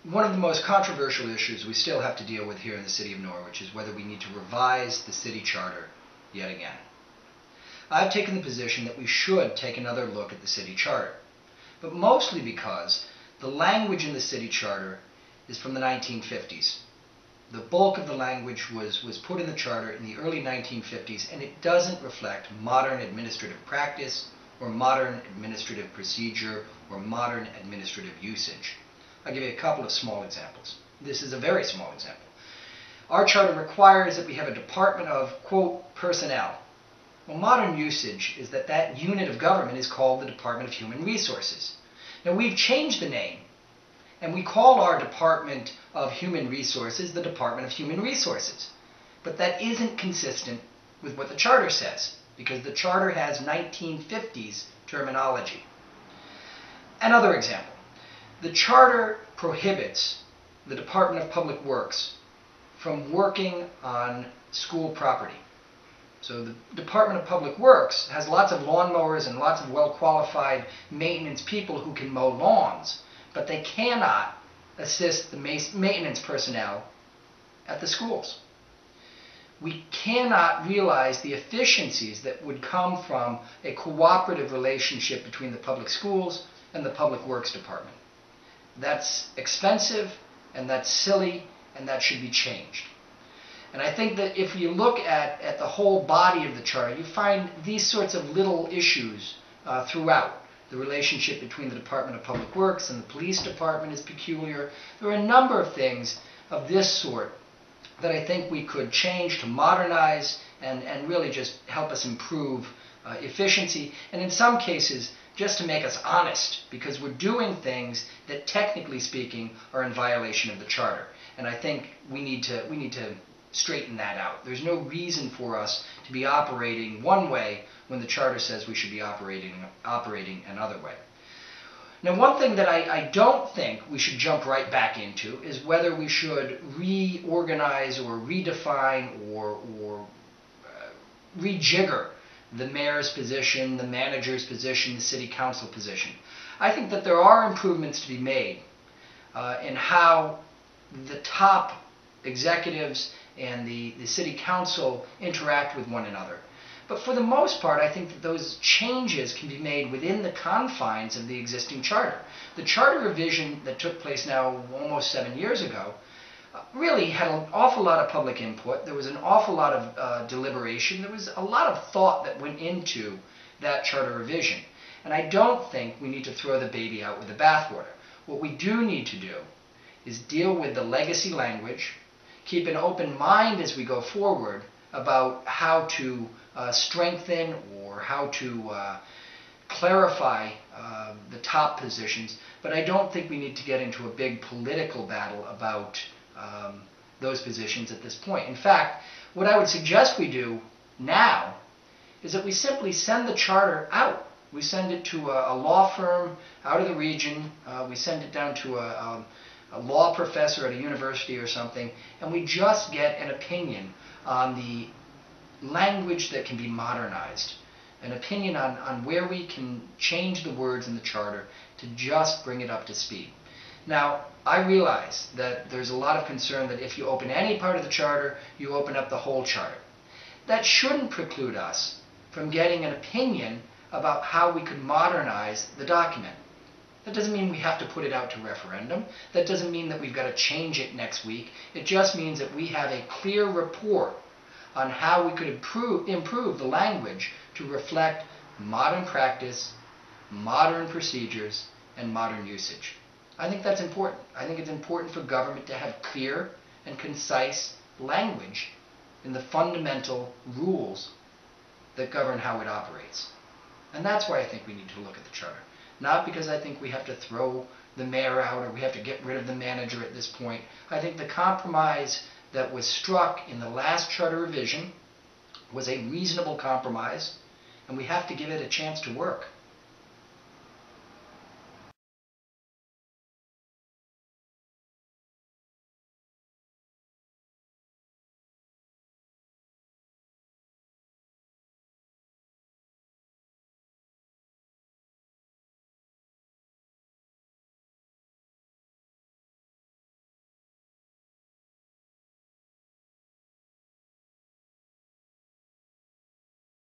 One of the most controversial issues we still have to deal with here in the city of Norwich is whether we need to revise the city charter yet again. I've taken the position that we should take another look at the city charter, but mostly because the language in the city charter is from the 1950s. The bulk of the language was put in the charter in the early 1950s, and it doesn't reflect modern administrative practice or modern administrative procedure or modern administrative usage. I'll give you a couple of small examples. This is a very small example. Our charter requires that we have a department of, quote, personnel. Well, modern usage is that that unit of government is called the Department of Human Resources. Now, we've changed the name, and we call our Department of Human Resources the Department of Human Resources. But that isn't consistent with what the charter says, because the charter has 1950s terminology. Another example. The charter prohibits the Department of Public Works from working on school property. So the Department of Public Works has lots of lawnmowers and lots of well-qualified maintenance people who can mow lawns, but they cannot assist the maintenance personnel at the schools. We cannot realize the efficiencies that would come from a cooperative relationship between the public schools and the Public Works Department. That's expensive, and that's silly, and that should be changed. And I think that if you look at the whole body of the charter, you find these sorts of little issues throughout. The relationship between the Department of Public Works and the Police Department is peculiar. There are a number of things of this sort that I think we could change to modernize and really just help us improve efficiency, and in some cases just to make us honest, because we're doing things that technically speaking are in violation of the charter. And I think we need to straighten that out. There's no reason for us to be operating one way when the charter says we should be operating another way. Now, one thing that I don't think we should jump right back into is whether we should reorganize or redefine or rejigger the mayor's position, the manager's position, the city council position. I think that there are improvements to be made in how the top executives and the city council interact with one another. But for the most part, I think that those changes can be made within the confines of the existing charter. The charter revision that took place now almost 7 years ago really had an awful lot of public input. There was an awful lot of deliberation. There was a lot of thought that went into that charter revision. And I don't think we need to throw the baby out with the bathwater. What we do need to do is deal with the legacy language, keep an open mind as we go forward about how to strengthen or how to clarify the top positions, but I don't think we need to get into a big political battle about those positions at this point. In fact, what I would suggest we do now is that we simply send the charter out. We send it to a law firm out of the region. We send it down to a law professor at a university or something, and we just get an opinion on the language that can be modernized, an opinion on where we can change the words in the charter to just bring it up to speed. Now, I realize that there's a lot of concern that if you open any part of the charter, you open up the whole charter. That shouldn't preclude us from getting an opinion about how we could modernize the document. That doesn't mean we have to put it out to referendum. That doesn't mean that we've got to change it next week. It just means that we have a clear report on how we could improve the language to reflect modern practice, modern procedures, and modern usage. I think that's important. I think it's important for government to have clear and concise language in the fundamental rules that govern how it operates. And that's why I think we need to look at the charter. Not because I think we have to throw the mayor out or we have to get rid of the manager at this point. I think the compromise that was struck in the last charter revision was a reasonable compromise, and we have to give it a chance to work.